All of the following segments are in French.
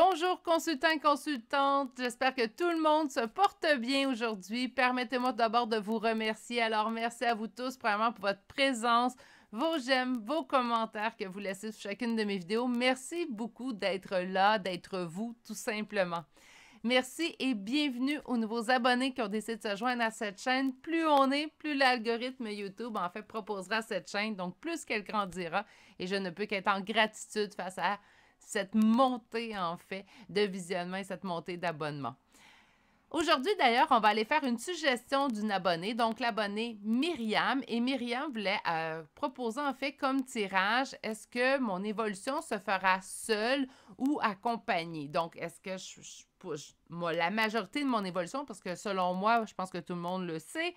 Bonjour consultants et consultantes, j'espère que tout le monde se porte bien aujourd'hui. Permettez-moi d'abord de vous remercier. Alors merci à vous tous premièrement pour votre présence, vos j'aime, vos commentaires que vous laissez sur chacune de mes vidéos. Merci beaucoup d'être là, d'être vous tout simplement. Merci et bienvenue aux nouveaux abonnés qui ont décidé de se joindre à cette chaîne. Plus on est, plus l'algorithme YouTube en fait proposera cette chaîne, donc plus qu'elle grandira. Et je ne peux qu'être en gratitude face à cette montée en fait de visionnement et cette montée d'abonnement. Aujourd'hui, d'ailleurs, on va aller faire une suggestion d'une abonnée, donc l'abonnée Myriam. Et Myriam voulait proposer en fait comme tirage, est-ce que mon évolution se fera seule ou accompagnée? Donc, est-ce que moi, la majorité de mon évolution, parce que selon moi, je pense que tout le monde le sait,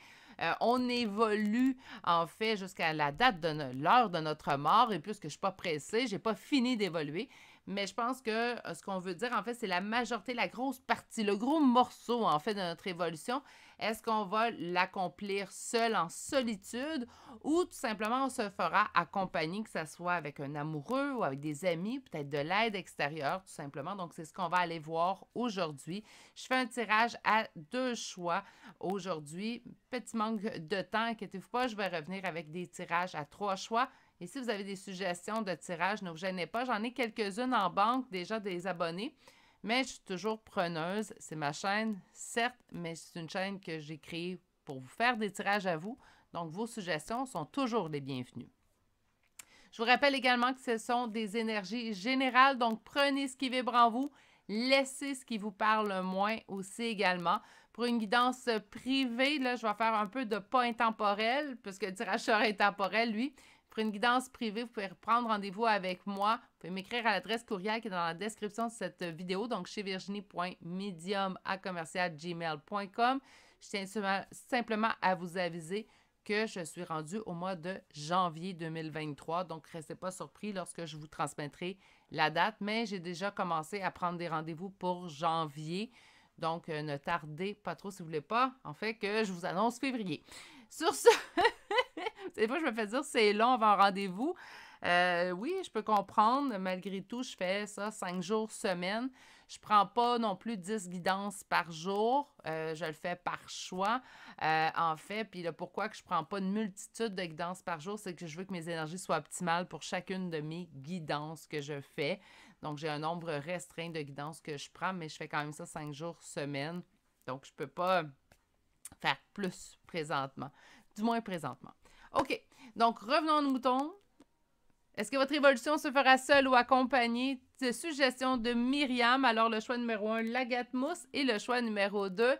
on évolue en fait jusqu'à la date de l'heure de notre mort. Et puisque je ne suis pas pressée, je n'ai pas fini d'évoluer. Mais je pense que ce qu'on veut dire, en fait, c'est la majorité, la grosse partie, le gros morceau, en fait, de notre évolution. Est-ce qu'on va l'accomplir seul en solitude ou tout simplement on se fera accompagner, que ce soit avec un amoureux ou avec des amis, peut-être de l'aide extérieure, tout simplement. Donc, c'est ce qu'on va aller voir aujourd'hui. Je fais un tirage à 2 choix aujourd'hui. Petit manque de temps, inquiétez-vous pas, je vais revenir avec des tirages à 3 choix. Et si vous avez des suggestions de tirage, ne vous gênez pas. J'en ai quelques-unes en banque, déjà des abonnés. Mais je suis toujours preneuse. C'est ma chaîne, certes, mais c'est une chaîne que j'ai créée pour vous faire des tirages à vous. Donc, vos suggestions sont toujours les bienvenues. Je vous rappelle également que ce sont des énergies générales. Donc, prenez ce qui vibre en vous. Laissez ce qui vous parle moins aussi également. Pour une guidance privée, là, je vais faire un peu de pas intemporel, puisque le tirage sera intemporel, lui. Pour une guidance privée, vous pouvez prendre rendez-vous avec moi. Vous pouvez m'écrire à l'adresse courriel qui est dans la description de cette vidéo, donc chez virginie.medium@gmail.com. Je tiens simplement à vous aviser que je suis rendue au mois de janvier 2023. Donc, restez pas surpris lorsque je vous transmettrai la date, mais j'ai déjà commencé à prendre des rendez-vous pour janvier. Donc, ne tardez pas trop si vous voulez pas, en fait, que je vous annonce février. Sur ce, des fois, je me fais dire c'est long avant un rendez-vous. Oui, je peux comprendre. Malgré tout, je fais ça 5 jours semaine. Je ne prends pas non plus 10 guidances par jour. Je le fais par choix, en fait. Puis là, pourquoi que je ne prends pas une multitude de guidances par jour? C'est que je veux que mes énergies soient optimales pour chacune de mes guidances que je fais. Donc, j'ai un nombre restreint de guidances que je prends, mais je fais quand même ça 5 jours semaine. Donc, je ne peux pas faire plus présentement. Du moins présentement. OK. Donc, revenons aux moutons. Est-ce que votre évolution se fera seule ou accompagnée? Suggestion de Myriam. Alors, le choix numéro 1, l'agate mousse. Et le choix numéro 2,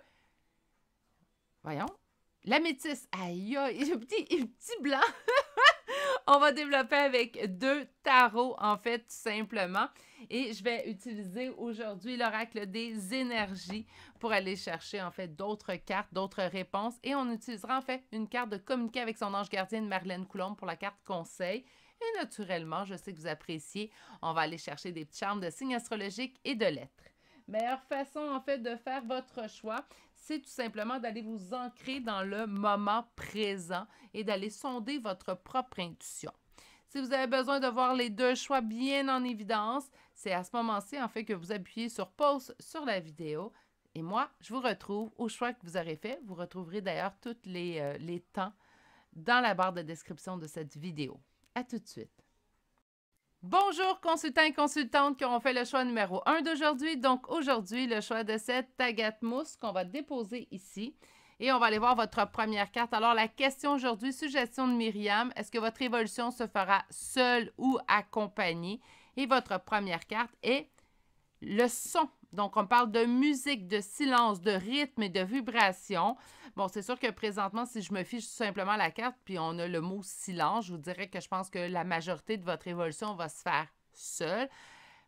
voyons, la métisse. Aïe, aïe, un petit blanc. On va développer avec 2 tarots, en fait, tout simplement. Et je vais utiliser aujourd'hui l'oracle des énergies pour aller chercher, en fait, d'autres cartes, d'autres réponses. Et on utilisera, en fait, une carte de communiquer avec son ange gardien de Marlène Coulombe pour la carte conseil. Et naturellement, je sais que vous appréciez, on va aller chercher des petits charmes de signes astrologiques et de lettres. Meilleure façon, en fait, de faire votre choix, c'est tout simplement d'aller vous ancrer dans le moment présent et d'aller sonder votre propre intuition. Si vous avez besoin de voir les 2 choix bien en évidence, c'est à ce moment-ci, en fait, que vous appuyez sur pause sur la vidéo. Et moi, je vous retrouve au choix que vous aurez fait. Vous retrouverez d'ailleurs tous les temps dans la barre de description de cette vidéo. À tout de suite. Bonjour consultants et consultantes qui auront fait le choix numéro 1 d'aujourd'hui. Donc aujourd'hui, le choix de cette agate mousse qu'on va déposer ici. Et on va aller voir votre première carte. Alors la question aujourd'hui, suggestion de Myriam, est-ce que votre évolution se fera seule ou accompagnée? Et votre première carte est le son. Donc, on parle de musique, de silence, de rythme et de vibration. Bon, c'est sûr que présentement, si je me fiche tout simplement à la carte, puis on a le mot silence, je vous dirais que je pense que la majorité de votre évolution va se faire seule.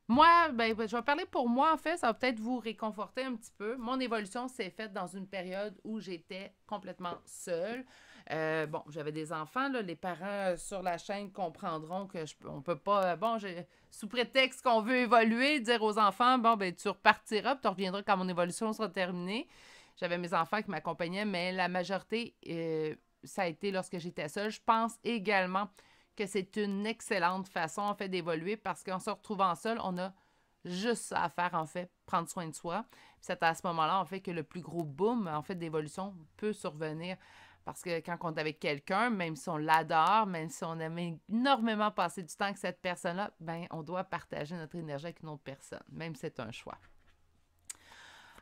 Moi, ben, je vais parler pour moi, en fait, ça va peut-être vous réconforter un petit peu. Mon évolution s'est faite dans une période où j'étais complètement seule. Bon, j'avais des enfants, là, les parents sur la chaîne comprendront que on peut pas, sous prétexte qu'on veut évoluer, dire aux enfants, bon, ben tu repartiras, puis tu reviendras quand mon évolution sera terminée. J'avais mes enfants qui m'accompagnaient, mais la majorité, ça a été lorsque j'étais seule. Je pense également que c'est une excellente façon, en fait, d'évoluer parce qu'en se retrouvant seul, on a juste ça à faire, en fait, prendre soin de soi. Puis c'est à ce moment-là, en fait, que le plus gros boom, en fait, d'évolution peut survenir. Parce que quand on est avec quelqu'un, même si on l'adore, même si on aime énormément passer du temps avec cette personne-là, ben on doit partager notre énergie avec une autre personne, même si c'est un choix.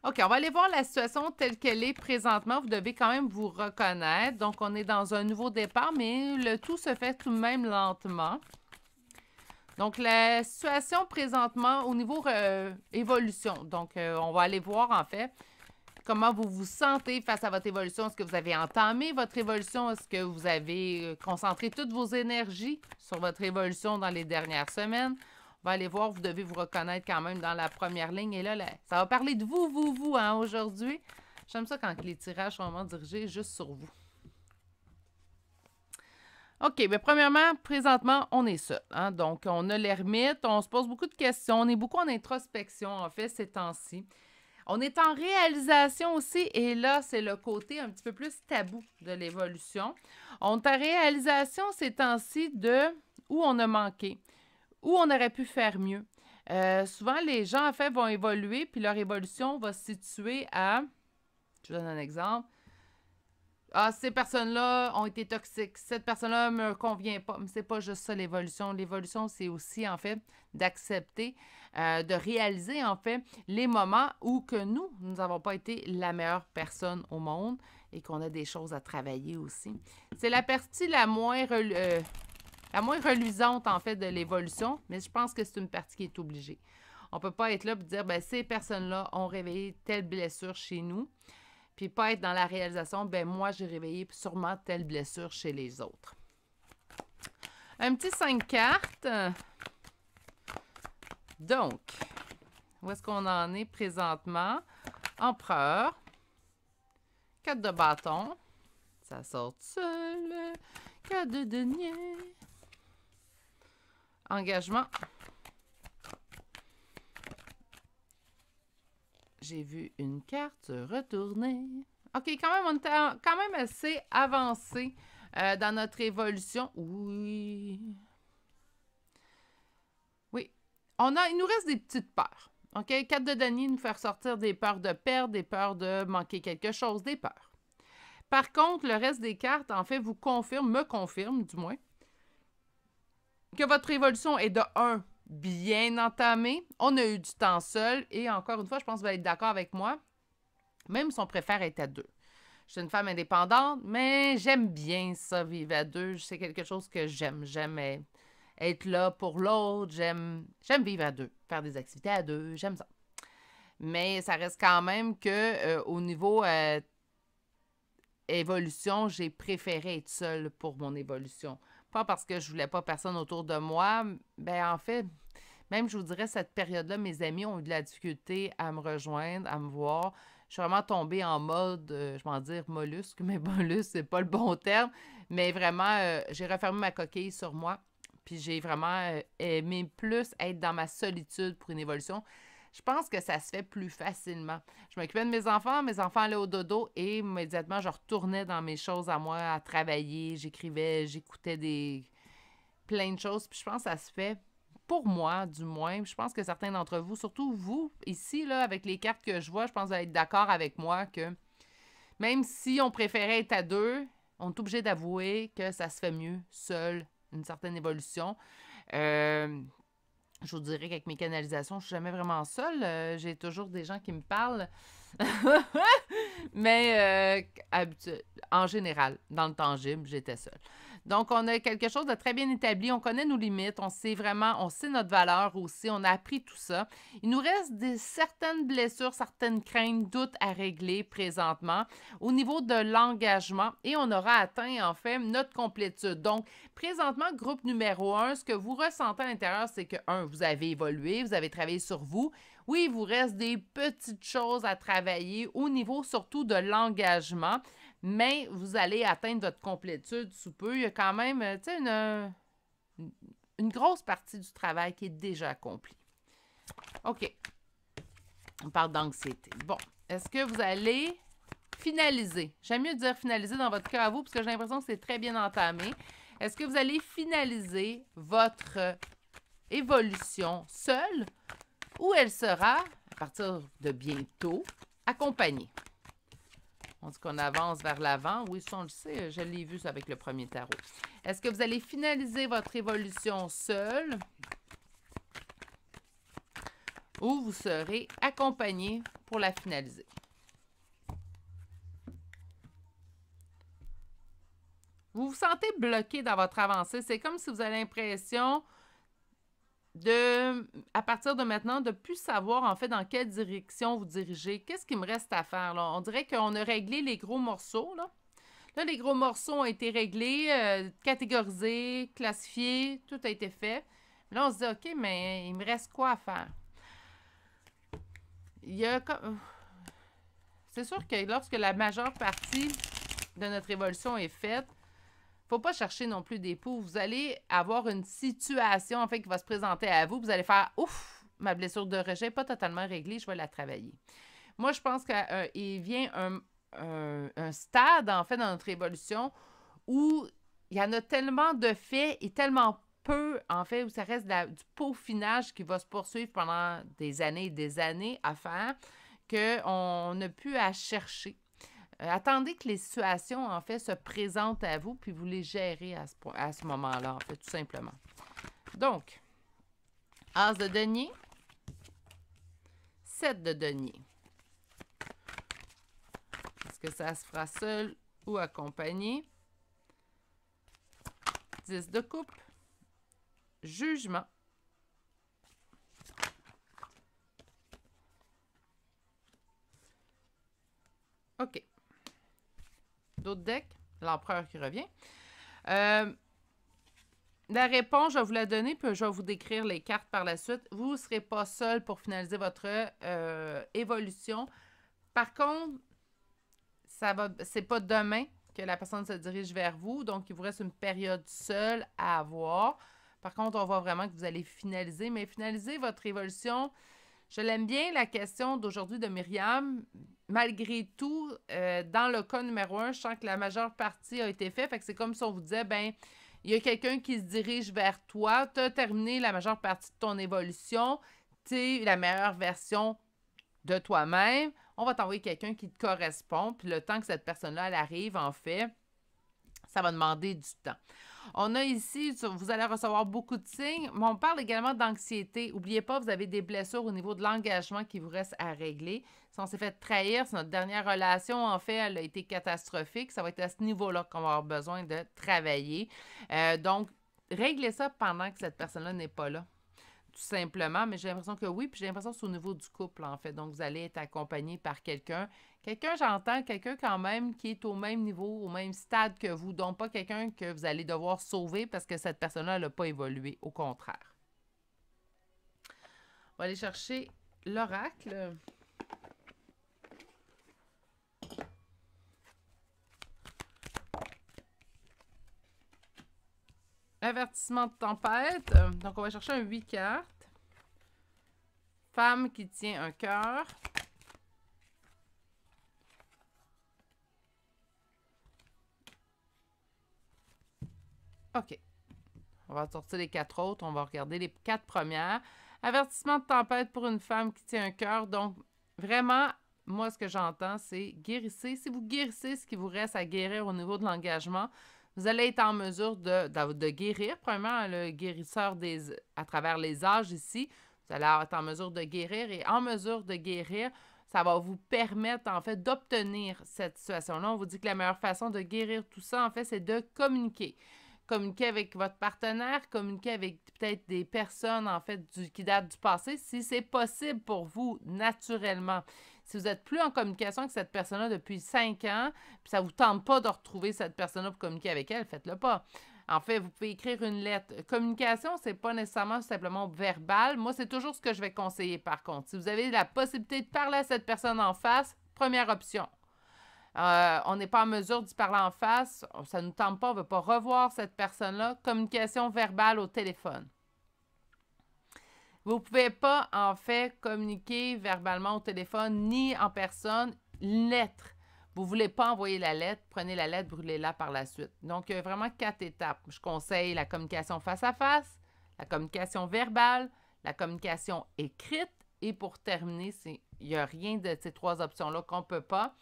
OK, on va aller voir la situation telle qu'elle est présentement. Vous devez quand même vous reconnaître. Donc, on est dans un nouveau départ, mais le tout se fait tout de même lentement. Donc, la situation présentement au niveau évolution. Donc, on va aller voir en fait comment vous vous sentez face à votre évolution. Est-ce que vous avez entamé votre évolution? Est-ce que vous avez concentré toutes vos énergies sur votre évolution dans les dernières semaines? On va aller voir, vous devez vous reconnaître quand même dans la première ligne. Et là, ça va parler de vous, hein, aujourd'hui. J'aime ça quand les tirages sont vraiment dirigés juste sur vous. OK, bien premièrement, présentement, on est seul. Hein? Donc, on a l'ermite, on se pose beaucoup de questions, on est beaucoup en introspection, en fait, ces temps-ci. On est en réalisation aussi, et là, c'est le côté un petit peu plus tabou de l'évolution. On est en réalisation ces temps-ci de où on a manqué, où on aurait pu faire mieux. Souvent, les gens, en fait, vont évoluer, puis leur évolution va se situer à... Je vous donne un exemple. Ah, ces personnes-là ont été toxiques. Cette personne-là ne me convient pas. Mais c'est pas juste ça, l'évolution. L'évolution, c'est aussi, en fait, d'accepter, de réaliser, en fait, les moments où que nous n'avons pas été la meilleure personne au monde et qu'on a des choses à travailler aussi. C'est la partie la moins reluisante, en fait, de l'évolution, mais je pense que c'est une partie qui est obligée. On ne peut pas être là et dire, ben ces personnes-là ont réveillé telle blessure chez nous. Puis pas être dans la réalisation, ben moi, j'ai réveillé sûrement telle blessure chez les autres. Un petit 5 cartes. Donc, où est-ce qu'on en est présentement? Empereur. 4 de bâton. Ça sort seul. 4 de denier. Engagement. J'ai vu une carte se retourner. OK, quand même, on était quand même assez avancé dans notre évolution. Oui. Oui. Il nous reste des petites peurs. OK? 4 de denier nous fait ressortir des peurs de perdre, des peurs de manquer quelque chose, des peurs. Par contre, le reste des cartes, en fait, me confirme du moins, que votre évolution est de 1, bien entamé. On a eu du temps seul et encore une fois, je pense que vous allez être d'accord avec moi, même si on préfère être à 2. Je suis une femme indépendante, mais j'aime bien ça, vivre à 2. C'est quelque chose que j'aime. J'aime être là pour l'autre. J'aime vivre à 2, faire des activités à 2. J'aime ça. Mais ça reste quand même que au niveau évolution, j'ai préféré être seule pour mon évolution. Pas parce que je voulais pas personne autour de moi. Ben en fait, même je vous dirais, cette période-là, mes amis ont eu de la difficulté à me rejoindre, à me voir. Je suis vraiment tombée en mode, je vais en dire mollusque, mais mollusque, c'est pas le bon terme. Mais vraiment, j'ai refermé ma coquille sur moi. Puis j'ai vraiment aimé plus être dans ma solitude pour une évolution. Je pense que ça se fait plus facilement. Je m'occupais de mes enfants allaient au dodo et immédiatement, je retournais dans mes choses à moi, à travailler, j'écrivais, j'écoutais plein de choses. Puis je pense que ça se fait, pour moi du moins, je pense que certains d'entre vous, surtout vous, ici, là, avec les cartes que je vois, je pense que vous allez être d'accord avec moi que même si on préférait être à 2, on est obligé d'avouer que ça se fait mieux seul, une certaine évolution. Je vous dirais qu'avec mes canalisations, je ne suis jamais vraiment seule. J'ai toujours des gens qui me parlent. Mais en général, dans le tangible, j'étais seule. Donc, on a quelque chose de très bien établi. On connaît nos limites. On sait notre valeur aussi. On a appris tout ça. Il nous reste certaines blessures, certaines craintes, doutes à régler présentement au niveau de l'engagement et on aura atteint, en fait, notre complétude. Donc, présentement, groupe numéro 1, ce que vous ressentez à l'intérieur, c'est que, 1, vous avez évolué, vous avez travaillé sur vous. Oui, il vous reste des petites choses à travailler au niveau surtout de l'engagement, mais vous allez atteindre votre complétude sous peu. Il y a quand même, tu sais, une grosse partie du travail qui est déjà accomplie. OK. On parle d'anxiété. Bon, est-ce que vous allez finaliser? J'aime mieux dire finaliser dans votre cas à vous, parce que j'ai l'impression que c'est très bien entamé. Est-ce que vous allez finaliser votre évolution seule ou elle sera, à partir de bientôt, accompagnée. On dit qu'on avance vers l'avant. Oui, ça, on le sait. Je l'ai vu ça avec le premier tarot. Est-ce que vous allez finaliser votre évolution seul ou vous serez accompagné pour la finaliser? Vous vous sentez bloqué dans votre avancée. C'est comme si vous avez l'impression à partir de maintenant, de ne plus savoir en fait dans quelle direction vous dirigez. Qu'est-ce qu'il me reste à faire, là? On dirait qu'on a réglé les gros morceaux, là. Là, les gros morceaux ont été réglés, catégorisés, classifiés, tout a été fait. Là, on se dit, OK, mais il me reste quoi à faire? Il y a comme... C'est sûr que lorsque la majeure partie de notre évolution est faite, il ne faut pas chercher non plus des poux. Vous allez avoir une situation, en fait, qui va se présenter à vous. Vous allez faire « Ouf, ma blessure de rejet n'est pas totalement réglée, je vais la travailler. » Moi, je pense qu'il vient un stade, en fait, dans notre évolution où il y en a tellement de faits et tellement peu, en fait, où ça reste du peaufinage qui va se poursuivre pendant des années et des années à faire qu'on n'a plus à chercher. Attendez que les situations, en fait, se présentent à vous, puis vous les gérez à ce moment-là, en fait, tout simplement. Donc, As de denier, 7 de denier. Est-ce que ça se fera seul ou accompagné? 10 de coupe, jugement. OK. D'autres decks, l'empereur qui revient. La réponse, je vais vous la donner, puis je vais vous décrire les cartes par la suite. Vous ne serez pas seul pour finaliser votre évolution. Par contre, c'est pas demain que la personne se dirige vers vous, donc il vous reste une période seule à avoir. Par contre, on voit vraiment que vous allez finaliser, mais finaliser votre évolution... Je l'aime bien, la question d'aujourd'hui de Myriam. Malgré tout, dans le cas numéro 1, je sens que la majeure partie a été faite. Fait que c'est comme si on vous disait, ben, il y a quelqu'un qui se dirige vers toi. Tu as terminé la majeure partie de ton évolution. Tu es la meilleure version de toi-même. On va t'envoyer quelqu'un qui te correspond. Puis le temps que cette personne-là, elle arrive, en fait, ça va demander du temps. On a ici, vous allez recevoir beaucoup de signes, mais on parle également d'anxiété. N'oubliez pas, vous avez des blessures au niveau de l'engagement qui vous reste à régler. Si on s'est fait trahir, c'est notre dernière relation, en fait, elle a été catastrophique. Ça va être à ce niveau-là qu'on va avoir besoin de travailler. Donc, réglez ça pendant que cette personne-là n'est pas là. Tout simplement, mais j'ai l'impression que oui, puis j'ai l'impression que c'est au niveau du couple, en fait. Donc, vous allez être accompagné par quelqu'un. Quelqu'un, j'entends, quelqu'un quand même qui est au même niveau, au même stade que vous, donc pas quelqu'un que vous allez devoir sauver parce que cette personne-là n'a pas évolué, au contraire. On va aller chercher l'oracle. Avertissement de tempête. Donc, on va chercher un 8 cartes. Femme qui tient un cœur. OK. On va sortir les 4 autres. On va regarder les 4 premières. Avertissement de tempête pour une femme qui tient un cœur. Donc, vraiment, moi, ce que j'entends, c'est guérissez. Si vous guérissez ce qui vous reste à guérir au niveau de l'engagement, vous allez être en mesure de guérir. Premièrement, le guérisseur à travers les âges ici, vous allez être en mesure de guérir. Et en mesure de guérir, ça va vous permettre, en fait, d'obtenir cette situation-là. On vous dit que la meilleure façon de guérir tout ça, en fait, c'est de communiquer. Communiquer avec votre partenaire, communiquer avec peut-être des personnes, en fait, qui datent du passé, si c'est possible pour vous, naturellement. Si vous n'êtes plus en communication avec cette personne-là depuis 5 ans, puis ça ne vous tente pas de retrouver cette personne-là pour communiquer avec elle, faites-le pas. En fait, vous pouvez écrire une lettre. Communication, c'est pas nécessairement simplement verbal. Moi, c'est toujours ce que je vais conseiller, par contre. Si vous avez la possibilité de parler à cette personne en face, première option. On n'est pas en mesure d'y parler en face, ça ne nous tente pas, on ne veut pas revoir cette personne-là. Communication verbale au téléphone. Vous ne pouvez pas, en fait, communiquer verbalement au téléphone ni en personne. Lettre. Vous ne voulez pas envoyer la lettre, prenez la lettre, brûlez-la par la suite. Donc, il y a vraiment 4 étapes. Je conseille la communication face à face, la communication verbale, la communication écrite Et pour terminer, il n'y a rien de ces 3 options-là qu'on ne peut pas.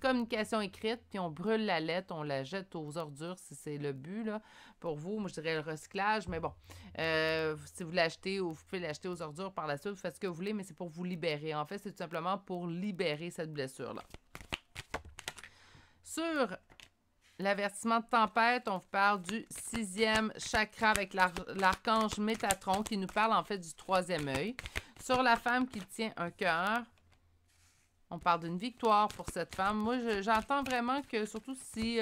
Communication écrite, puis on brûle la lettre, on la jette aux ordures si c'est le but, là. Pour vous, moi, je dirais le recyclage, mais bon, si vous l'achetez ou vous pouvez l'acheter aux ordures par la suite, vous faites ce que vous voulez, mais c'est pour vous libérer. En fait, c'est tout simplement pour libérer cette blessure-là. Sur l'avertissement de tempête, on vous parle du 6e chakra avec l'archange Métatron qui nous parle en fait du 3e œil. Sur la femme qui tient un cœur, on parle d'une victoire pour cette femme. Moi, j'entends vraiment que, surtout si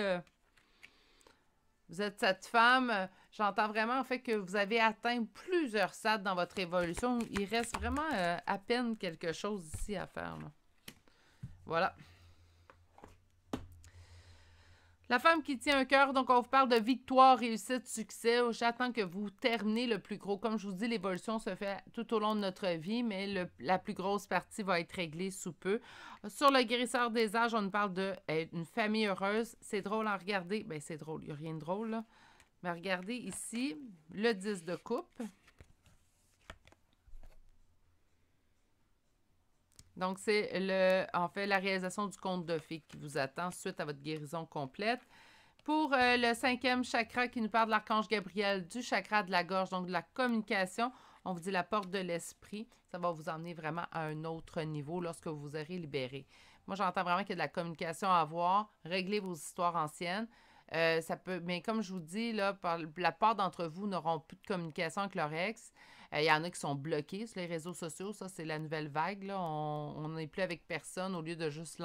vous êtes cette femme, j'entends vraiment en fait que vous avez atteint plusieurs stades dans votre évolution. Il reste vraiment à peine quelque chose ici à faire, là. Voilà. La femme qui tient un cœur, donc on vous parle de victoire, réussite, succès. J'attends que vous terminez le plus gros. Comme je vous dis, l'évolution se fait tout au long de notre vie, mais la plus grosse partie va être réglée sous peu. Sur le guérisseur des âges, on nous parle d'une famille heureuse. C'est drôle à regarder. Bien, c'est drôle, il n'y a rien de drôle, là. Mais regardez ici, le 10 de coupe. Donc, c'est en fait la réalisation du conte de fées qui vous attend suite à votre guérison complète. Pour le 5e chakra qui nous parle de l'archange Gabriel, du chakra de la gorge, donc de la communication, on vous dit la porte de l'esprit. Ça va vous emmener vraiment à un autre niveau lorsque vous vous aurez libéré. Moi, j'entends vraiment qu'il y a de la communication à avoir. Réglez vos histoires anciennes. Mais comme je vous dis, là, la part d'entre vous n'auront plus de communication avec leur ex. Il y en a qui sont bloqués sur les réseaux sociaux. Ça, c'est la nouvelle vague, là. On n'est plus avec personne. Au lieu de juste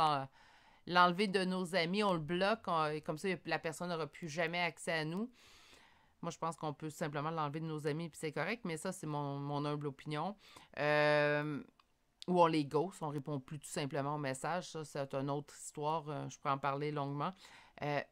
l'enlever de nos amis, on le bloque. Et comme ça, la personne n'aura plus jamais accès à nous. Moi, je pense qu'on peut simplement l'enlever de nos amis puis c'est correct. Mais ça, c'est mon humble opinion. Ou on les ghost. On répond plus tout simplement au message. Ça, c'est une autre histoire. Je pourrais en parler longuement.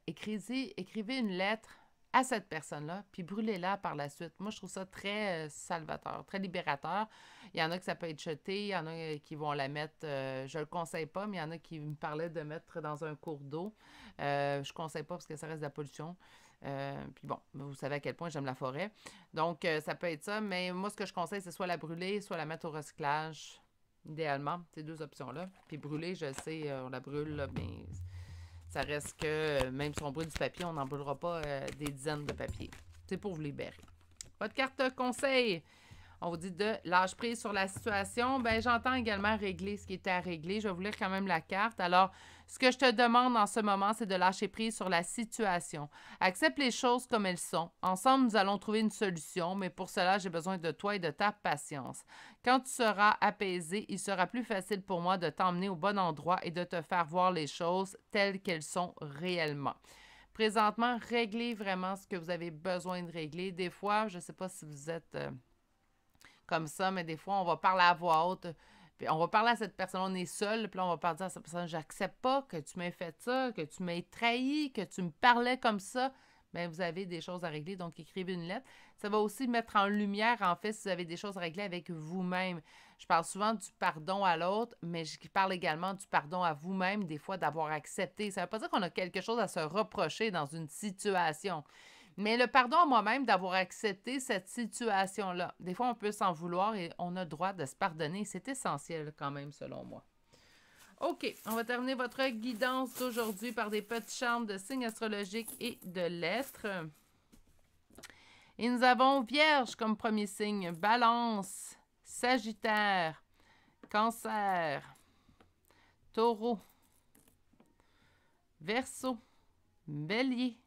Écrivez une lettre à cette personne-là, puis brûlez-la par la suite. Moi, je trouve ça très salvateur, très libérateur. Il y en a que ça peut être jeté, il y en a qui vont la mettre, je le conseille pas, mais il y en a qui me parlaient de mettre dans un cours d'eau. Je conseille pas parce que ça reste de la pollution. Puis bon, vous savez à quel point j'aime la forêt. Donc, ça peut être ça, mais moi, ce que je conseille, c'est soit la brûler, soit la mettre au recyclage, idéalement, ces 2 options-là. Puis brûler, je sais, on la brûle, là, mais ça reste que, même si on brûle du papier, on n'en brûlera pas des dizaines de papiers. C'est pour vous libérer. Votre carte conseil, on vous dit de lâche prise sur la situation. Bien, j'entends également régler ce qui était à régler. Je vais vous lire quand même la carte. Alors, ce que je te demande en ce moment, c'est de lâcher prise sur la situation. Accepte les choses comme elles sont. Ensemble, nous allons trouver une solution, mais pour cela, j'ai besoin de toi et de ta patience. Quand tu seras apaisé, il sera plus facile pour moi de t'emmener au bon endroit et de te faire voir les choses telles qu'elles sont réellement. Présentement, réglez vraiment ce que vous avez besoin de régler. Des fois, je ne sais pas si vous êtes comme ça, mais des fois, on va parler à voix haute. Puis on va parler à cette personne, on est seul, puis là, on va parler à cette personne, j'accepte pas que tu m'aies fait ça, que tu m'aies trahi, que tu me parlais comme ça. Bien, vous avez des choses à régler, donc écrivez une lettre. Ça va aussi mettre en lumière, en fait, si vous avez des choses à régler avec vous-même. Je parle souvent du pardon à l'autre, mais je parle également du pardon à vous-même, des fois, d'avoir accepté. Ça ne veut pas dire qu'on a quelque chose à se reprocher dans une situation. Mais le pardon à moi-même d'avoir accepté cette situation-là. Des fois, on peut s'en vouloir et on a le droit de se pardonner. C'est essentiel quand même, selon moi. OK, on va terminer votre guidance d'aujourd'hui par des petits charmes de signes astrologiques et de lettres. Et nous avons Vierge comme premier signe, Balance, Sagittaire, Cancer, Taureau, Verseau, Bélier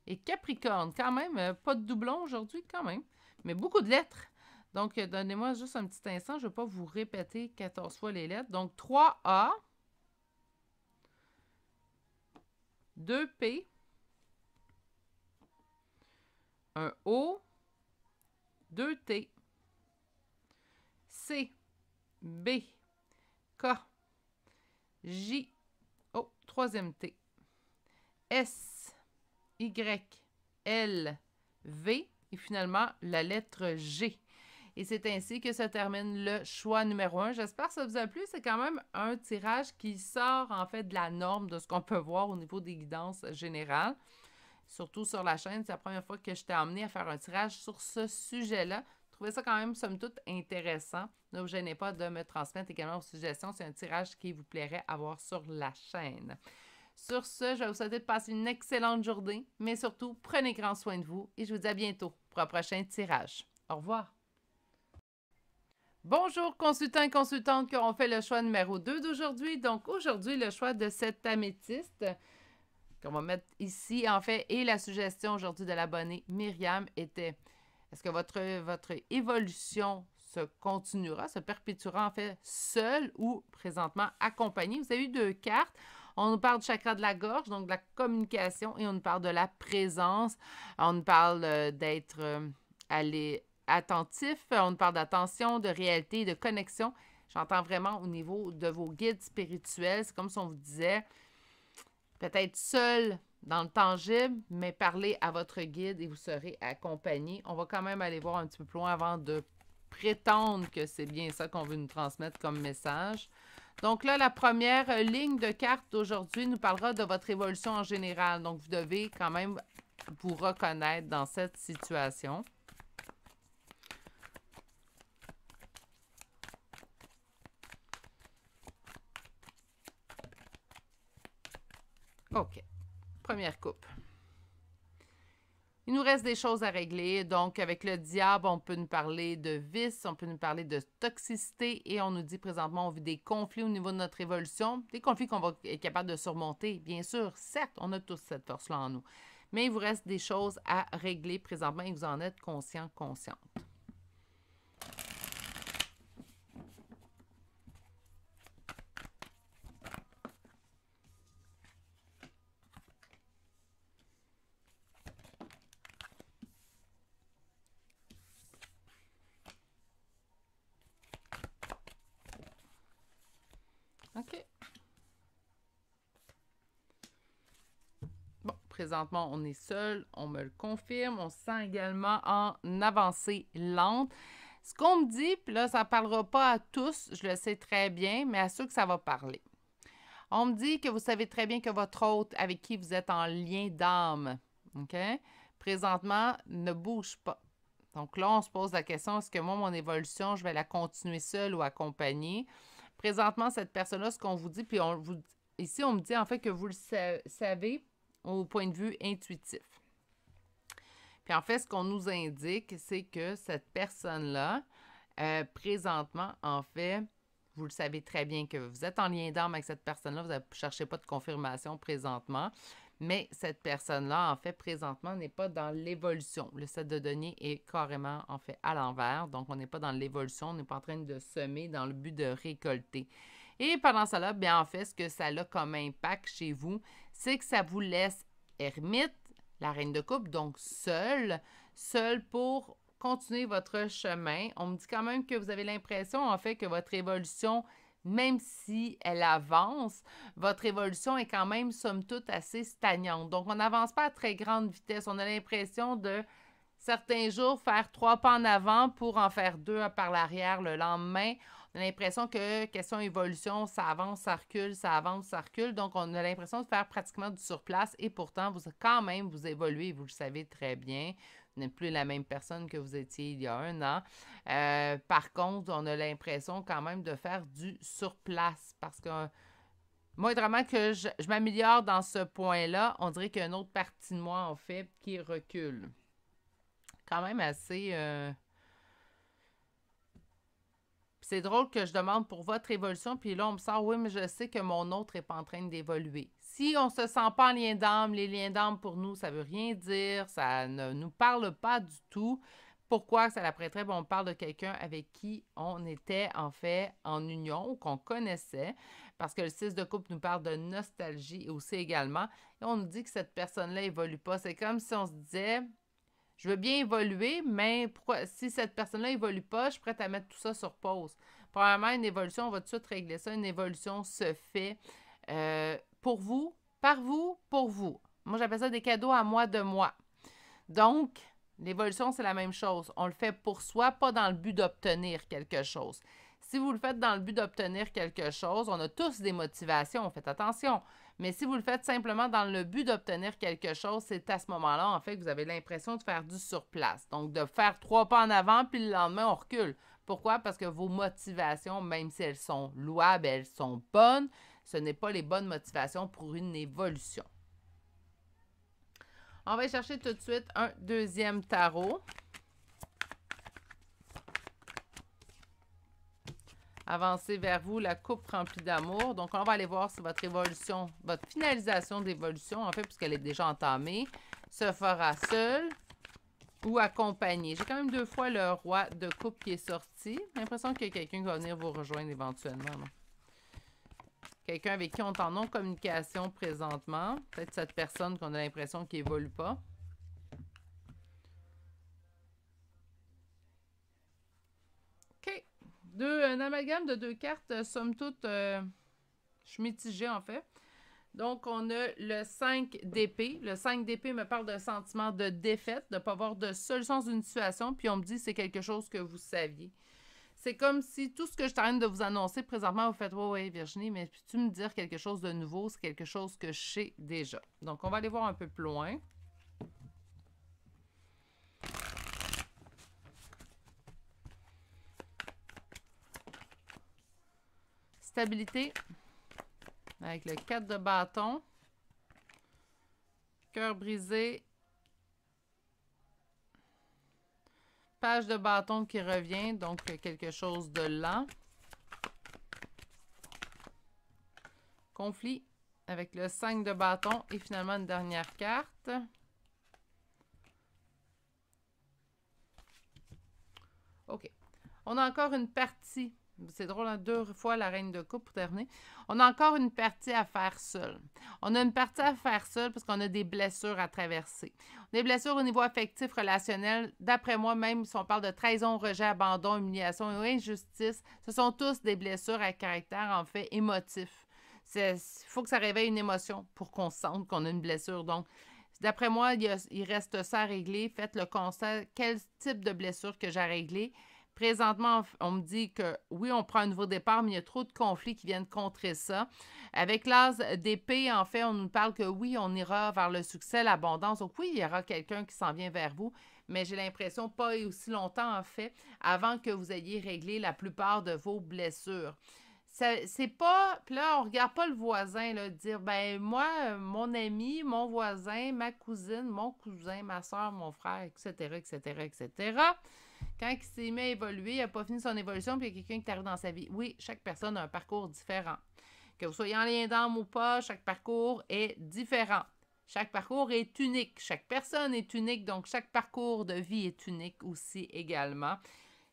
et Capricorne. Quand même, pas de doublon aujourd'hui, quand même, mais beaucoup de lettres. Donc, donnez-moi juste un petit instant. Je ne vais pas vous répéter 14 fois les lettres. Donc, 3A, 2P, un O, 2T, C, B, K, J, oh, troisième T, S, Y, L, V et finalement la lettre G. Et c'est ainsi que se termine le choix numéro 1. J'espère que ça vous a plu. C'est quand même un tirage qui sort en fait de la norme de ce qu'on peut voir au niveau des guidances générales. Surtout sur la chaîne, c'est la première fois que je t'ai amené à faire un tirage sur ce sujet-là. trouvé ça quand même, somme toute, intéressant. Ne vous gênez pas de me transmettre également vos suggestions. C'est un tirage qui vous plairait avoir sur la chaîne. Sur ce, je vais vous souhaiter de passer une excellente journée, mais surtout, prenez grand soin de vous et je vous dis à bientôt pour un prochain tirage. Au revoir! Bonjour consultants et consultantes qui auront fait le choix numéro 2 d'aujourd'hui. Donc aujourd'hui, le choix de cette améthyste qu'on va mettre ici, en fait, et la suggestion aujourd'hui de l'abonnée Myriam était: est-ce que votre évolution se continuera, se perpétuera en fait seule ou présentement accompagnée? Vous avez eu 2 cartes. On nous parle du chakra de la gorge, donc de la communication, et on nous parle de la présence. On nous parle d'être attentif, on nous parle d'attention, de réalité, de connexion. J'entends vraiment au niveau de vos guides spirituels. C'est comme si on vous disait, peut-être seul dans le tangible, mais parlez à votre guide et vous serez accompagné. On va quand même aller voir un petit peu plus loin avant de prétendre que c'est bien ça qu'on veut nous transmettre comme message. Donc là, la première ligne de carte d'aujourd'hui nous parlera de votre évolution en général. Donc, vous devez quand même vous reconnaître dans cette situation. OK. Première coupe. Il nous reste des choses à régler. Donc, avec le diable, on peut nous parler de vice, on peut nous parler de toxicité et on nous dit présentement, on vit des conflits au niveau de notre évolution. Des conflits qu'on va être capable de surmonter. Bien sûr, certes, on a tous cette force-là en nous. Mais il vous reste des choses à régler présentement et vous en êtes conscient, consciente. OK. Bon, présentement, on est seul, on me le confirme. On se sent également en avancée lente. Ce qu'on me dit, puis là, ça ne parlera pas à tous, je le sais très bien, mais à ceux que ça va parler. On me dit que vous savez très bien que votre hôte avec qui vous êtes en lien d'âme, OK, présentement, ne bouge pas. Donc là, on se pose la question, est-ce que moi, mon évolution, je vais la continuer seule ou accompagnée? Présentement, cette personne-là, ce qu'on vous dit, puis ici, on me dit en fait que vous le savez au point de vue intuitif. Puis en fait, ce qu'on nous indique, c'est que cette personne-là, présentement, en fait, vous le savez très bien que vous êtes en lien d'âme avec cette personne-là, vous ne cherchez pas de confirmation présentement, mais cette personne-là, en fait, présentement, n'est pas dans l'évolution. Le 7 de denier est carrément, en fait, à l'envers. Donc, on n'est pas dans l'évolution, on n'est pas en train de semer dans le but de récolter. Et pendant cela, bien, en fait, ce que ça a comme impact chez vous, c'est que ça vous laisse ermite, la reine de coupe, donc seule pour continuer votre chemin. On me dit quand même que vous avez l'impression, en fait, que votre évolution, même si elle avance, votre évolution est quand même, somme toute, assez stagnante. Donc, on n'avance pas à très grande vitesse. On a l'impression de, certains jours, faire 3 pas en avant pour en faire 2 par l'arrière le lendemain. On a l'impression que, question évolution, ça avance, ça recule, ça avance, ça recule. Donc, on a l'impression de faire pratiquement du surplace et pourtant, quand même, vous évoluez, vous le savez très bien. Vous n'êtes plus la même personne que vous étiez il y a 1 an. Par contre, on a l'impression quand même de faire du surplace parce que moindrement que je m'améliore dans ce point-là, on dirait qu'il y a une autre partie de moi, en fait, qui recule. Quand même assez... C'est drôle que je demande pour votre évolution, puis là, on me sort, oui, mais je sais que mon autre n'est pas en train d'évoluer. Si on ne se sent pas en lien d'âme, les liens d'âme, pour nous, ça ne veut rien dire, ça ne nous parle pas du tout. Pourquoi ça l'apprêterait? On parle de quelqu'un avec qui on était, en fait, en union ou qu'on connaissait, parce que le 6 de coupe nous parle de nostalgie aussi également, et on nous dit que cette personne-là n'évolue pas. C'est comme si on se disait... Je veux bien évoluer, mais pourquoi, si cette personne-là n'évolue pas, je suis prête à mettre tout ça sur pause. Probablement, une évolution, on va tout de suite régler ça. Une évolution se fait pour vous, par vous, pour vous. Moi, j'appelle ça des cadeaux à moi de moi. Donc, l'évolution, c'est la même chose. On le fait pour soi, pas dans le but d'obtenir quelque chose. Si vous le faites dans le but d'obtenir quelque chose, on a tous des motivations, faites attention. Mais si vous le faites simplement dans le but d'obtenir quelque chose, c'est à ce moment-là, en fait, que vous avez l'impression de faire du surplace. Donc, de faire 3 pas en avant, puis le lendemain, on recule. Pourquoi? Parce que vos motivations, même si elles sont louables, elles sont bonnes, ce n'est pas les bonnes motivations pour une évolution. On va chercher tout de suite un deuxième tarot. Avancez vers vous, la coupe remplie d'amour. Donc, on va aller voir si votre évolution, votre finalisation d'évolution, en fait, puisqu'elle est déjà entamée, se fera seule ou accompagnée. J'ai quand même 2 fois le roi de coupe qui est sorti. J'ai l'impression qu'il y a quelqu'un qui va venir vous rejoindre éventuellement. Quelqu'un avec qui on est en non-communication présentement. Peut-être cette personne qu'on a l'impression qu'il n'évolue pas. OK. Un amalgame de 2 cartes, somme toute, je suis mitigée en fait. Donc, on a le 5 d'épée. Le 5 d'épée me parle d'un sentiment de défaite, de ne pas avoir de solution dans une situation, puis on me dit que c'est quelque chose que vous saviez. C'est comme si tout ce que je suis en train de vous annoncer présentement, vous faites « Ouais, Virginie, mais peux-tu me dire quelque chose de nouveau? C'est quelque chose que je sais déjà. » Donc, on va aller voir un peu plus loin. Stabilité. Avec le 4 de bâton. Cœur brisé. Page de bâton qui revient, donc quelque chose de lent. Conflit avec le 5 de bâton et finalement une dernière carte. OK. On a encore une partie. C'est drôle, hein? 2 fois la reine de coupe pour terminer. On a encore une partie à faire seule. On a une partie à faire seule parce qu'on a des blessures à traverser. Des blessures au niveau affectif, relationnel. D'après moi, même si on parle de trahison, rejet, abandon, humiliation et injustice, ce sont tous des blessures à caractère, en fait, émotif. Il faut que ça réveille une émotion pour qu'on sente qu'on a une blessure. Donc, d'après moi, il reste ça à régler. Faites le constat, quel type de blessure que j'ai à régler. Présentement, on me dit que oui, on prend un nouveau départ, mais il y a trop de conflits qui viennent contrer ça. Avec l'as d'épée, en fait, on nous parle que oui, on ira vers le succès, l'abondance. Donc oui, il y aura quelqu'un qui s'en vient vers vous, mais j'ai l'impression pas aussi longtemps, en fait, avant que vous ayez réglé la plupart de vos blessures. C'est pas... Puis là, on regarde pas le voisin, là, dire, ben moi, mon ami, mon voisin, ma cousine, mon cousin, ma soeur, mon frère, etc., etc., etc., quand il s'est mis à évoluer, il n'a pas fini son évolution, puis il y a quelqu'un qui arrive dans sa vie. Oui, chaque personne a un parcours différent. Que vous soyez en lien d'âme ou pas, chaque parcours est différent. Chaque parcours est unique. Chaque personne est unique, donc chaque parcours de vie est unique aussi également.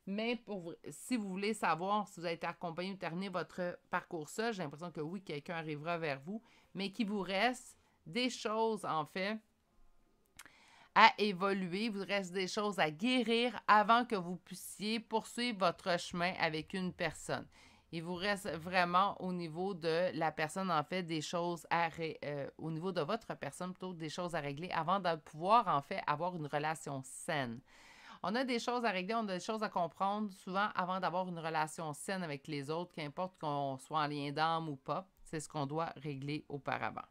Mais si vous voulez savoir si vous avez été accompagné ou terminé votre parcours seul, j'ai l'impression que oui, quelqu'un arrivera vers vous, mais qu'il vous reste des choses, en fait, à évoluer, il vous reste des choses à guérir avant que vous puissiez poursuivre votre chemin avec une personne. Il vous reste vraiment au niveau de la personne, en fait, des choses au niveau de votre personne, plutôt des choses à régler avant de pouvoir, en fait, avoir une relation saine. On a des choses à régler, on a des choses à comprendre souvent avant d'avoir une relation saine avec les autres, qu'importe qu'on soit en lien d'âme ou pas, c'est ce qu'on doit régler auparavant.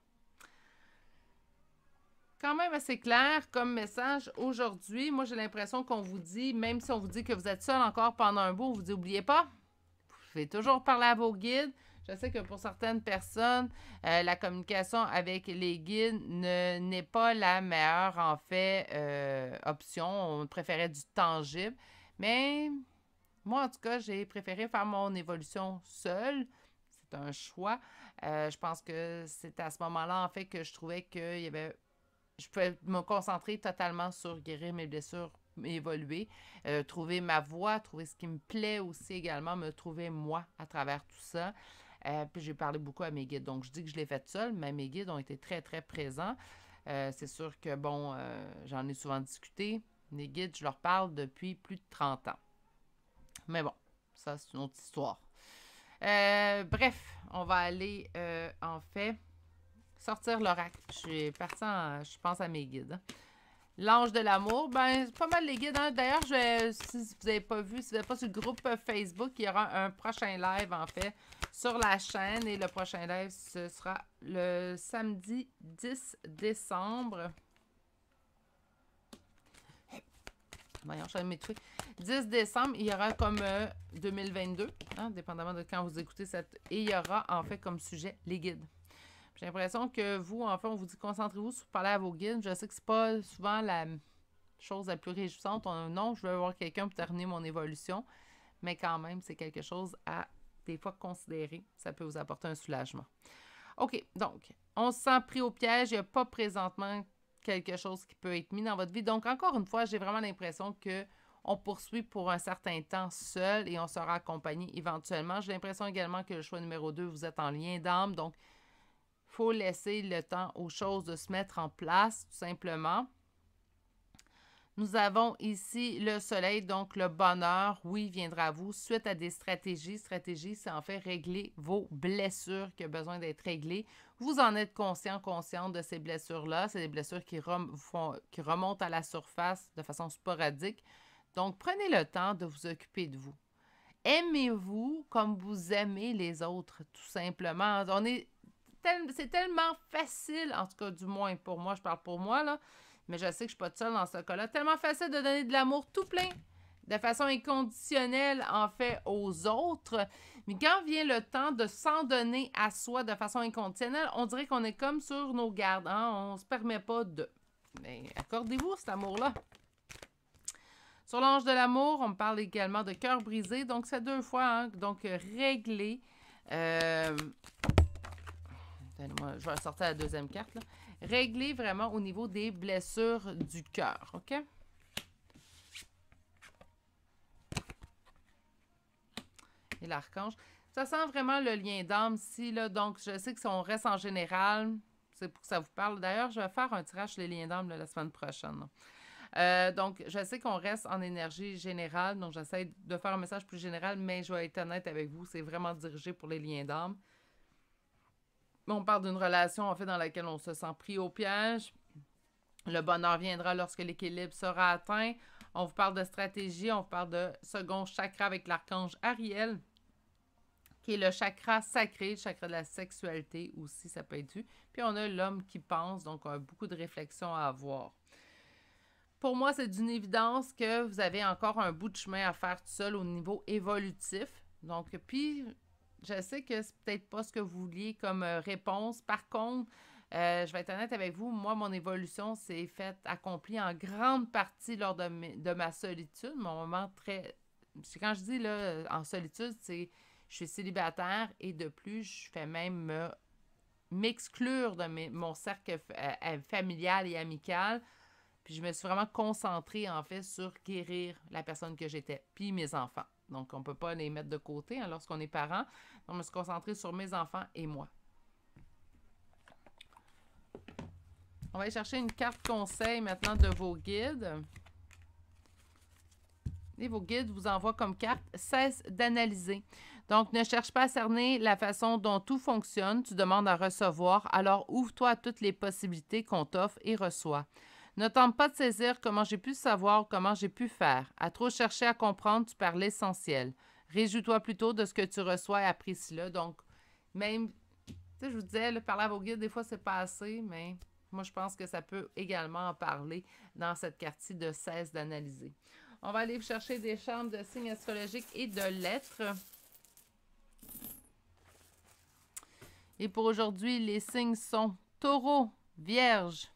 Quand même assez clair comme message aujourd'hui. Moi, j'ai l'impression qu'on vous dit, même si on vous dit que vous êtes seul encore pendant un bout, on vous dit, n'oubliez pas, vous pouvez toujours parler à vos guides. Je sais que pour certaines personnes, la communication avec les guides n'est pas la meilleure, en fait, option. On préférait du tangible. Mais moi, en tout cas, j'ai préféré faire mon évolution seule. C'est un choix. Je pense que c'est à ce moment-là, en fait, que je trouvais qu'il y avait... Je pouvais me concentrer totalement sur guérir mes blessures, évoluer, trouver ma voie, trouver ce qui me plaît aussi également, me trouver moi à travers tout ça. Puis j'ai parlé beaucoup à mes guides. Donc, je dis que je l'ai fait seule, mais mes guides ont été très, très présents. C'est sûr que, bon, j'en ai souvent discuté. Les guides, je leur parle depuis plus de 30 ans. Mais bon, ça, c'est une autre histoire. Bref, on va aller, en fait... sortir l'oracle. Je suis partie je pense à mes guides. L'ange de l'amour, ben, c'est pas mal les guides. Hein? D'ailleurs, si vous n'avez pas vu, si vous n'êtes pas sur le groupe Facebook, il y aura un prochain live, en fait, sur la chaîne. Et le prochain live, ce sera le samedi 10 décembre. Voyons, je vais m'étouffer. 10 décembre, il y aura comme 2022, hein, dépendamment de quand vous écoutez cette... Et il y aura, en fait, comme sujet, les guides. J'ai l'impression que vous, en fait, on vous dit concentrez-vous sur parler à vos guides. Je sais que c'est pas souvent la chose la plus réjouissante. Non, je veux voir quelqu'un pour terminer mon évolution. Mais quand même, c'est quelque chose à des fois considérer. Ça peut vous apporter un soulagement. OK, donc, on se sent pris au piège. Il n'y a pas présentement quelque chose qui peut être mis dans votre vie. Donc, encore une fois, j'ai vraiment l'impression que on poursuit pour un certain temps seul et on sera accompagné éventuellement. J'ai l'impression également que le choix numéro 2, vous êtes en lien d'âme. Donc, il faut laisser le temps aux choses de se mettre en place, tout simplement. Nous avons ici le soleil, donc le bonheur, oui, viendra à vous suite à des stratégies. Stratégie, c'est en fait régler vos blessures qui ont besoin d'être réglées. Vous en êtes consciente de ces blessures-là. C'est des blessures qui remontent à la surface de façon sporadique. Donc, prenez le temps de vous occuper de vous. Aimez-vous comme vous aimez les autres, tout simplement. C'est tellement facile, en tout cas, du moins pour moi, je parle pour moi, là, mais je sais que je ne suis pas toute seule dans ce cas-là, tellement facile de donner de l'amour tout plein, de façon inconditionnelle, en fait, aux autres. Mais quand vient le temps de s'en donner à soi de façon inconditionnelle, on dirait qu'on est comme sur nos gardes, hein? On ne se permet pas de... Mais accordez-vous cet amour-là. Sur l'ange de l'amour, on me parle également de cœur brisé, donc c'est 2 fois, hein? Donc régler... je vais sortir la deuxième carte. Là. Régler vraiment au niveau des blessures du cœur. OK? Et l'archange. Ça sent vraiment le lien d'âme ici. Là, donc, je sais que si on reste en général, c'est pour que ça vous parle. D'ailleurs, je vais faire un tirage sur les liens d'âme la semaine prochaine. Donc, je sais qu'on reste en énergie générale. Donc, j'essaie de faire un message plus général, mais je vais être honnête avec vous. C'est vraiment dirigé pour les liens d'âme. On parle d'une relation, en fait, dans laquelle on se sent pris au piège. Le bonheur viendra lorsque l'équilibre sera atteint. On vous parle de stratégie, on vous parle de second chakra avec l'archange Ariel, qui est le chakra sacré, le chakra de la sexualité aussi, ça peut être vu. Puis on a l'homme qui pense, donc on a beaucoup de réflexions à avoir. Pour moi, c'est d'une évidence que vous avez encore un bout de chemin à faire tout seul au niveau évolutif. Donc, puis... Je sais que c'est peut-être pas ce que vous vouliez comme réponse. Par contre, je vais être honnête avec vous, moi, mon évolution s'est faite, accomplie en grande partie lors de ma solitude. Mon moment très... Quand je dis là, en solitude, c'est je suis célibataire et de plus, je fais même m'exclure de mon cercle familial et amical. Puis je me suis vraiment concentrée, en fait, sur guérir la personne que j'étais, puis mes enfants. Donc, on ne peut pas les mettre de côté hein, lorsqu'on est parent. Donc, je me suis concentrée sur mes enfants et moi. On va aller chercher une carte conseil maintenant de vos guides. Et vos guides vous envoient comme carte « Cesse d'analyser ». Donc, ne cherche pas à cerner la façon dont tout fonctionne. Tu demandes à recevoir. Alors, ouvre-toi à toutes les possibilités qu'on t'offre et reçois. Ne tente pas de saisir comment j'ai pu savoir ou comment j'ai pu faire. À trop chercher à comprendre, tu perds l'essentiel. Réjouis-toi plutôt de ce que tu reçois et apprécie-le. Donc, même, tu sais, je vous disais, là, parler à vos guides, des fois, c'est pas assez, mais moi, je pense que ça peut également en parler dans cette carte-ci de cesse d'analyser. On va aller chercher des charmes de signes astrologiques et de lettres. Et pour aujourd'hui, les signes sont Taureau, Vierge,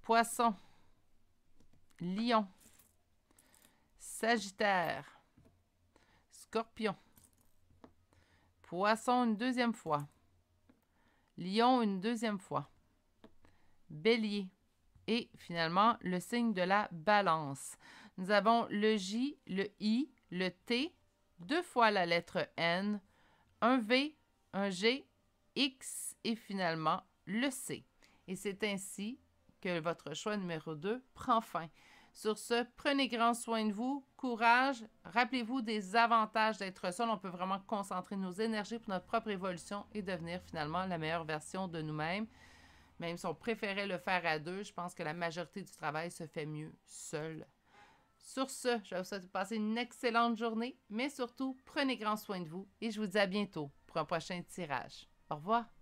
Poisson, Lion, Sagittaire, Scorpion, Poisson une deuxième fois, Lion une deuxième fois, Bélier et finalement le signe de la Balance. Nous avons le J, le I, le T, 2 fois la lettre N, un V, un G, X et finalement le C. Et c'est ainsi que votre choix numéro 2 prend fin. Sur ce, prenez grand soin de vous, courage, rappelez-vous des avantages d'être seul. On peut vraiment concentrer nos énergies pour notre propre évolution et devenir finalement la meilleure version de nous-mêmes. Même si on préférait le faire à deux, je pense que la majorité du travail se fait mieux seul. Sur ce, je vous souhaite de passer une excellente journée, mais surtout, prenez grand soin de vous et je vous dis à bientôt pour un prochain tirage. Au revoir!